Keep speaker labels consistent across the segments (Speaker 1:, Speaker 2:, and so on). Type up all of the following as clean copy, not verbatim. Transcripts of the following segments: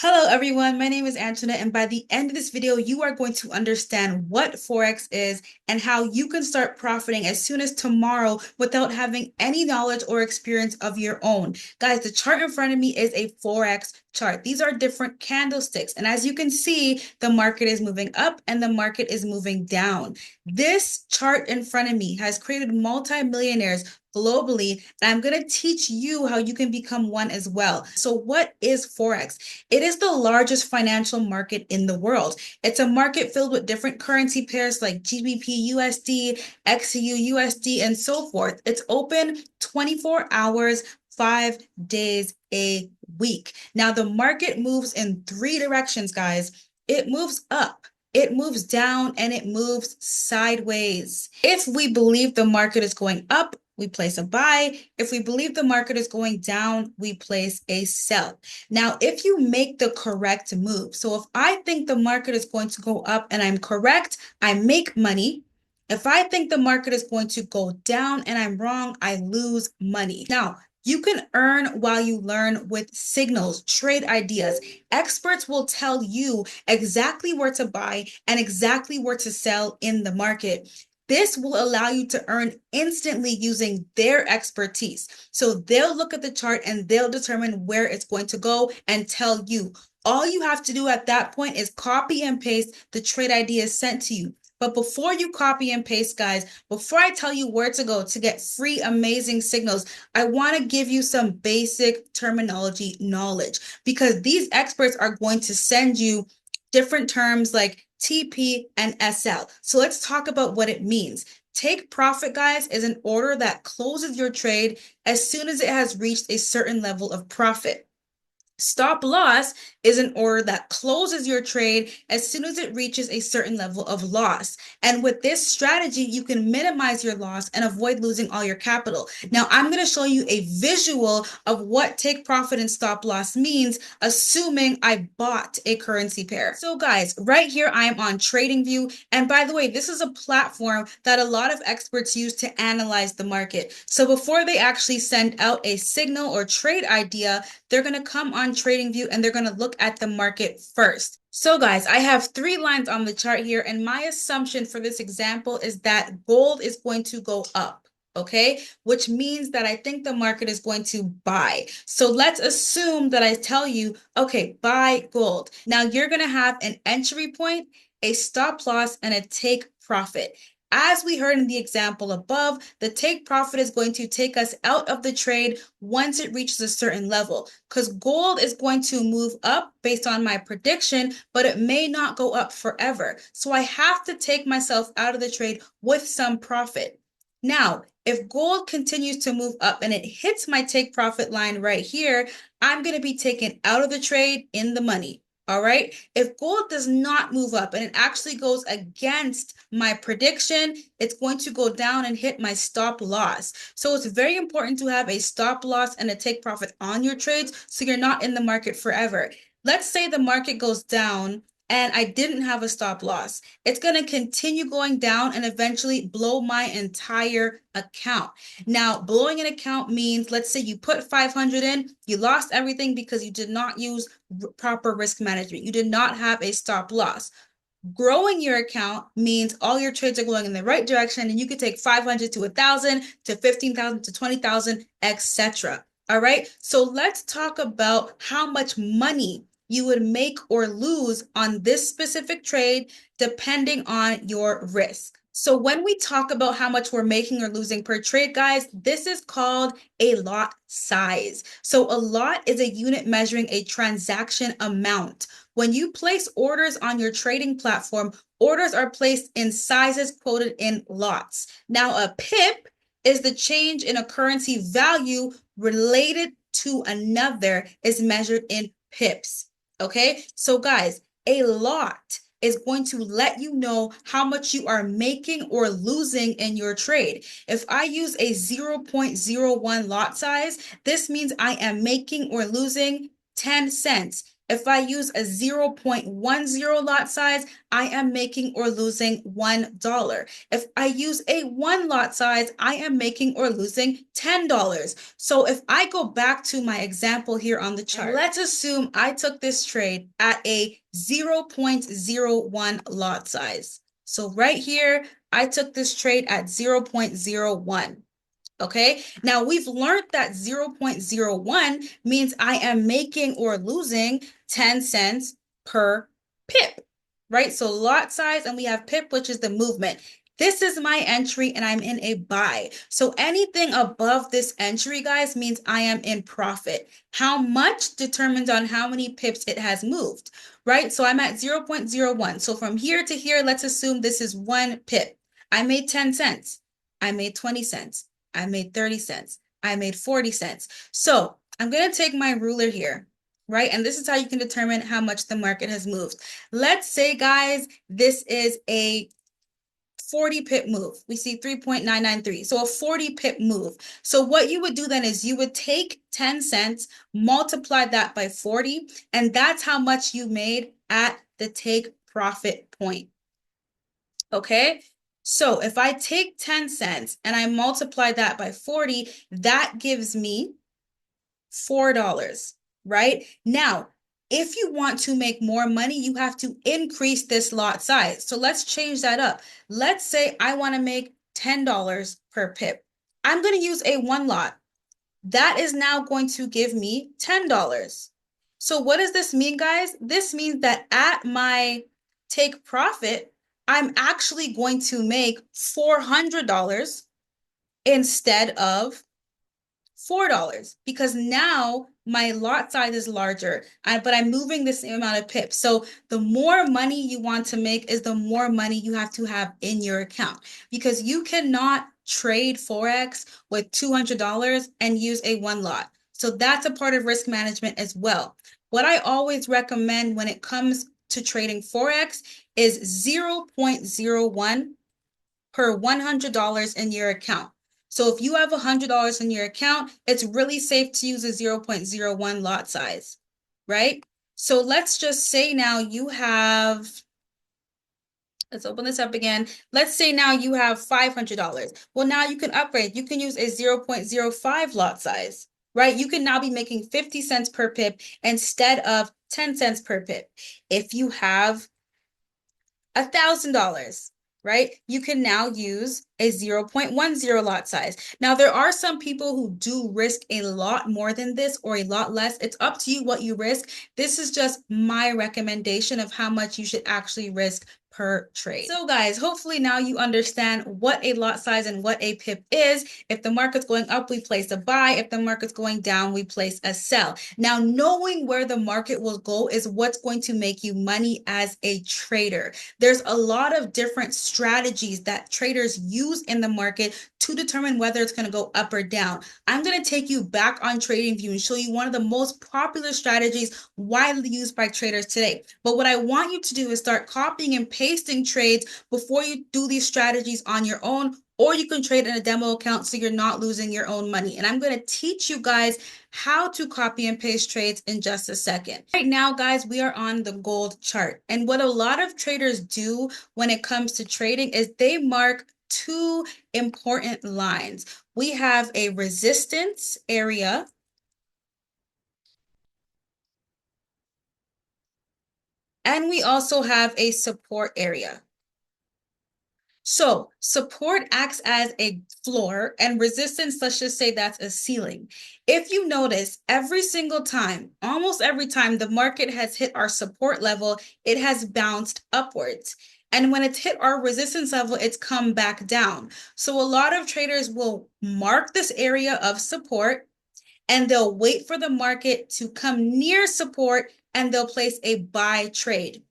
Speaker 1: Hello everyone, my name is Antoinette, and by the end of this video, you are going to understand what Forex is and how you can start profiting as soon as tomorrow without having any knowledge or experience of your own. Guys, the chart in front of me is a Forex chart. These are different candlesticks, and as you can see, the market is moving up and the market is moving down. This chart in front of me has created multi-millionaires globally, and I'm going to teach you how you can become one as well. So what is Forex? It is the largest financial market in the world. It's a market filled with different currency pairs like GBP USD, XEU USD, and so forth. It's open 24 hours, 5 days a week. Now, the market moves in three directions, guys. It moves up, it moves down, and it moves sideways. If we believe the market is going up, we place a buy. If we believe the market is going down, we place a sell. Now, if you make the correct move, so if I think the market is going to go up and I'm correct, I make money. If I think the market is going to go down and I'm wrong, I lose money. Now, you can earn while you learn with signals, trade ideas. Experts will tell you exactly where to buy and exactly where to sell in the market. This will allow you to earn instantly using their expertise. So they'll look at the chart and they'll determine where it's going to go and tell you. All you have to do at that point is copy and paste the trade ideas sent to you. But before you copy and paste, guys, before I tell you where to go to get free, amazing signals, I want to give you some basic terminology knowledge because these experts are going to send you different terms like TP and SL. So let's talk about what it means. Take profit, guys, is an order that closes your trade as soon as it has reached a certain level of profit. Stop loss is an order that closes your trade as soon as it reaches a certain level of loss. And with this strategy, you can minimize your loss and avoid losing all your capital. Now, I'm going to show you a visual of what take profit and stop loss means, assuming I bought a currency pair. So guys, right here, I am on TradingView. And by the way, this is a platform that a lot of experts use to analyze the market. So before they actually send out a signal or trade idea, they're going to come on TradingView and they're going to look at the market first. So guys, I have three lines on the chart here, and my assumption for this example is that gold is going to go up, okay? Which means that I think the market is going to buy. So let's assume that I tell you, okay, buy gold. Now you're going to have an entry point, a stop loss, and a take profit. As we heard in the example above, the take profit is going to take us out of the trade once it reaches a certain level, because gold is going to move up based on my prediction, but it may not go up forever. So I have to take myself out of the trade with some profit. Now, if gold continues to move up and it hits my take profit line right here, I'm going to be taken out of the trade in the money. All right. If gold does not move up and it actually goes against my prediction, it's going to go down and hit my stop loss. So it's very important to have a stop loss and a take profit on your trades so you're not in the market forever. Let's say the market goes down and I didn't have a stop loss. It's going to continue going down and eventually blow my entire account. Now, blowing an account means, let's say you put 500 in, you lost everything because you did not use proper risk management. You did not have a stop loss. Growing your account means all your trades are going in the right direction and you could take 500 to 1,000 to 15,000 to 20,000, etc. All right. So let's talk about how much money you would make or lose on this specific trade depending on your risk. So when we talk about how much we're making or losing per trade, guys, this is called a lot size. So a lot is a unit measuring a transaction amount. When you place orders on your trading platform, orders are placed in sizes quoted in lots. Now, a pip is the change in a currency value related to another is measured in pips. Okay, so guys, a lot is going to let you know how much you are making or losing in your trade. If I use a 0.01 lot size, this means I am making or losing 10 cents. If I use a 0.10 lot size, I am making or losing $1. If I use a 1 lot size, I am making or losing $10. So if I go back to my example here on the chart, let's assume I took this trade at a 0.01 lot size. So right here, I took this trade at 0.01. Okay, now we've learned that 0.01 means I am making or losing 10 cents per pip, right? So lot size, and we have pip, which is the movement. This is my entry and I'm in a buy. So anything above this entry, guys, means I am in profit. How much determines on how many pips it has moved, right? So I'm at 0.01. So from here to here, let's assume this is 1 pip. I made 10 cents. I made 20 cents. I made 30 cents. I made 40 cents. So I'm going to take my ruler here, right? And this is how you can determine how much the market has moved. Let's say, guys, this is a 40 pip move. We see 3.993. So a 40 pip move. So what you would do then is you would take 10 cents, multiply that by 40, and that's how much you made at the take profit point. Okay? So if I take 10 cents and I multiply that by 40, that gives me $4, right? Now, if you want to make more money, you have to increase this lot size. So let's change that up. Let's say I want to make $10 per pip. I'm going to use a 1 lot. That is now going to give me $10. So what does this mean, guys? This means that at my take profit, I'm actually going to make $400 instead of $4 because now my lot size is larger, but I'm moving the same amount of pips. So the more money you want to make is the more money you have to have in your account because you cannot trade Forex with $200 and use a 1 lot. So that's a part of risk management as well. What I always recommend when it comes to trading Forex is 0.01 per $100 in your account. So if you have $100 in your account, it's really safe to use a 0.01 lot size, right? So let's just say now you have, let's open this up again. Let's say now you have $500. Well, now you can upgrade. You can use a 0.05 lot size, right? You can now be making 50 cents per pip instead of 10 cents per pip. If you have $1,000, right? You can now use a 0.10 lot size. Now, there are some people who do risk a lot more than this or a lot less. It's up to you what you risk. This is just my recommendation of how much you should actually risk per trade. So guys, hopefully now you understand what a lot size and what a pip is. If the market's going up, we place a buy. If the market's going down, we place a sell. Now, knowing where the market will go is what's going to make you money as a trader. There's a lot of different strategies that traders use in the market to determine whether it's going to go up or down. I'm going to take you back on TradingView and show you one of the most popular strategies widely used by traders today. But what I want you to do is start copying and pasting trades before you do these strategies on your own, or you can trade in a demo account so you're not losing your own money. And I'm going to teach you guys how to copy and paste trades in just a second. Right now, guys, we are on the gold chart. And what a lot of traders do when it comes to trading is they mark 2 important lines. We have a resistance area and we also have a support area. So support acts as a floor and resistance, let's just say that's a ceiling. If you notice, every single time, almost every time the market has hit our support level, it has bounced upwards. And when it's hit our resistance level, it's come back down. So a lot of traders will mark this area of support and they'll wait for the market to come near support and they'll place a buy trade.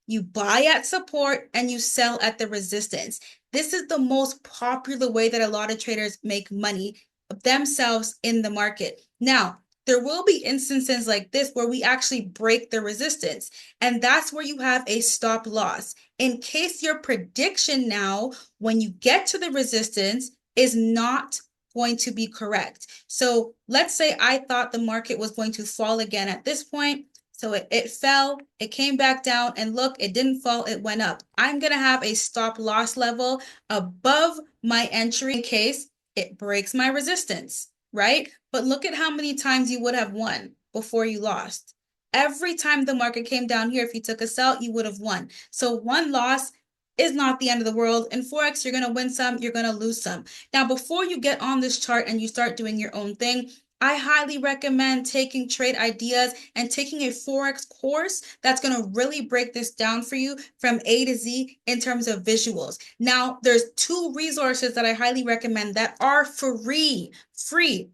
Speaker 1: You buy at support and you sell at the resistance. This is the most popular way that a lot of traders make money themselves in the market. Now, there will be instances like this where we actually break the resistance, and that's where you have a stop loss. In case your prediction now, when you get to the resistance, is not going to be correct. So let's say I thought the market was going to fall again at this point. So it fell, it came back down, and look, it didn't fall, it went up. I'm gonna have a stop loss level above my entry in case it breaks my resistance, right? But look at how many times you would have won before you lost. Every time the market came down here, if you took a sell, you would have won. So one loss is not the end of the world. In Forex, you're going to win some, you're going to lose some. Now, before you get on this chart and you start doing your own thing, I highly recommend taking trade ideas and taking a Forex course that's going to really break this down for you from A to Z in terms of visuals. Now, there's two resources that I highly recommend that are free,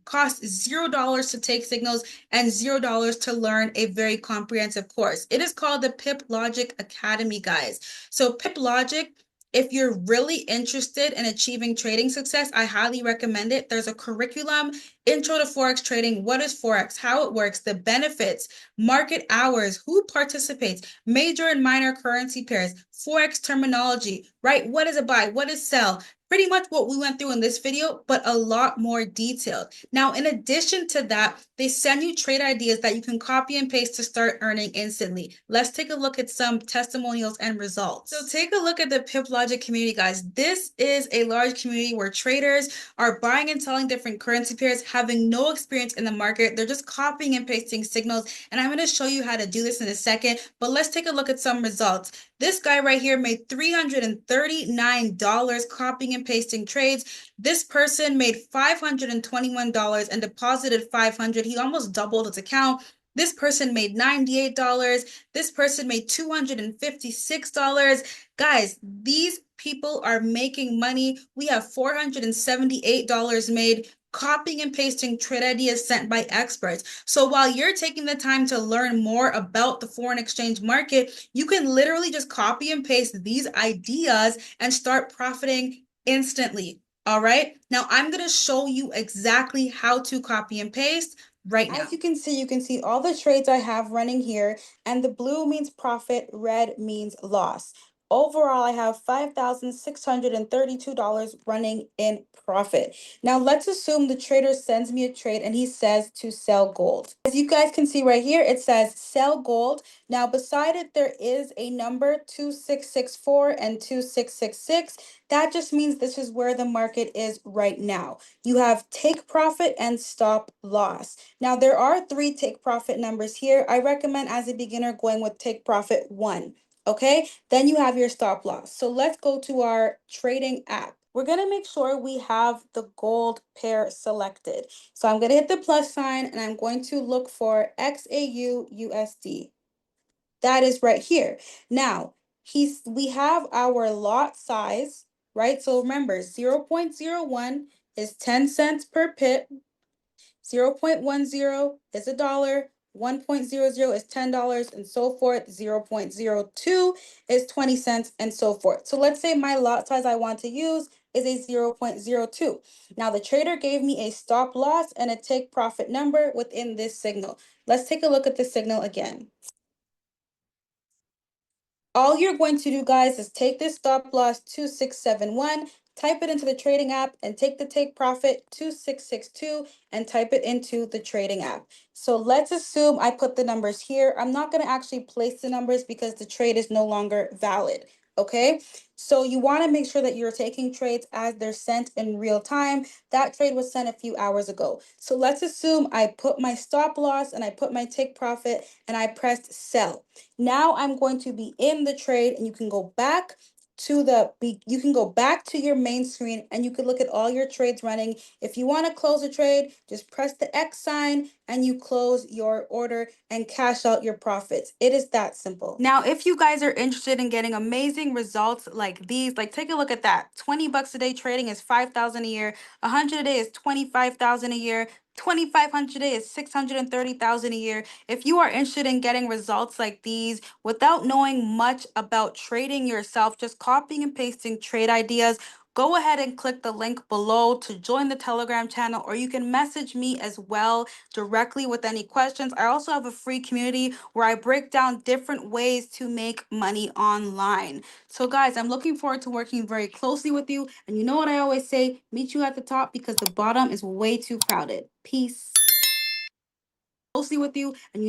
Speaker 1: cost $0 to take signals and $0 to learn a very comprehensive course. It is called the Pip Logic Academy, guys. So Pip Logic, if you're really interested in achieving trading success, I highly recommend it. There's a curriculum, Intro to Forex Trading, what is Forex, how it works, the benefits, market hours, who participates, major and minor currency pairs, Forex terminology, right? What is a buy? What is sell? Pretty much what we went through in this video, but a lot more detailed. Now, in addition to that, they send you trade ideas that you can copy and paste to start earning instantly. Let's take a look at some testimonials and results. So take a look at the Pip Logic community, guys. This is a large community where traders are buying and selling different currency pairs, having no experience in the market. They're just copying and pasting signals. And I'm going to show you how to do this in a second, but let's take a look at some results. This guy right here made $339 copying and pasting trades. This person made $521 and deposited $500. He almost doubled his account. This person made $98. This person made $256. Guys, these people are making money. We have $478 made copying and pasting trade ideas sent by experts. So while you're taking the time to learn more about the foreign exchange market, you can literally just copy and paste these ideas and start profiting instantly. All right. Now I'm going to show you exactly how to copy and paste right now. As you can see all the trades I have running here, and the blue means profit, red means loss. Overall, I have $5,632 running in profit. Now, let's assume the trader sends me a trade and he says to sell gold. As you guys can see right here, it says sell gold. Now, beside it, there is a number 2664 and 2666. That just means this is where the market is right now. You have take profit and stop loss. Now, there are three take profit numbers here. I recommend as a beginner going with take profit 1. Okay, then you have your stop loss. So let's go to our trading app. We're going to make sure we have the gold pair selected. So I'm going to hit the plus sign and I'm going to look for XAU USD. That is right here. Now, we have our lot size, right? So remember, 0.01 is 10 cents per pip. 0.10 is $1, 1.00 is $10, and so forth. 0.02 is 20 cents, and so forth. So let's say my lot size I want to use is a 0.02. Now the trader gave me a stop loss and a take profit number within this signal. Let's take a look at the signal again. All you're going to do, guys, is take this stop loss 2671, type it into the trading app, and take the take profit 2662 and type it into the trading app. So let's assume I put the numbers here. I'm not going to actually place the numbers because the trade is no longer valid. Okay, so you want to make sure that you're taking trades as they're sent in real time. That trade was sent a few hours ago. So let's assume I put my stop loss and I put my take profit and I pressed sell. Now I'm going to be in the trade, and you can go back to your main screen and you can look at all your trades running. If you want to close a trade, just press the X sign and you close your order and cash out your profits. It is that simple. Now, if you guys are interested in getting amazing results like these, like take a look at that. 20 bucks a day trading is 5,000 a year. 100 a day is 25,000 a year. 2,500 a day is 630,000 a year. If you are interested in getting results like these without knowing much about trading yourself, just copying and pasting trade ideas, go ahead and click the link below to join the Telegram channel, or you can message me as well directly with any questions. I also have a free community where I break down different ways to make money online. So guys, I'm looking forward to working very closely with you. And you know what I always say, meet you at the top because the bottom is way too crowded. Peace. Closely with you, and you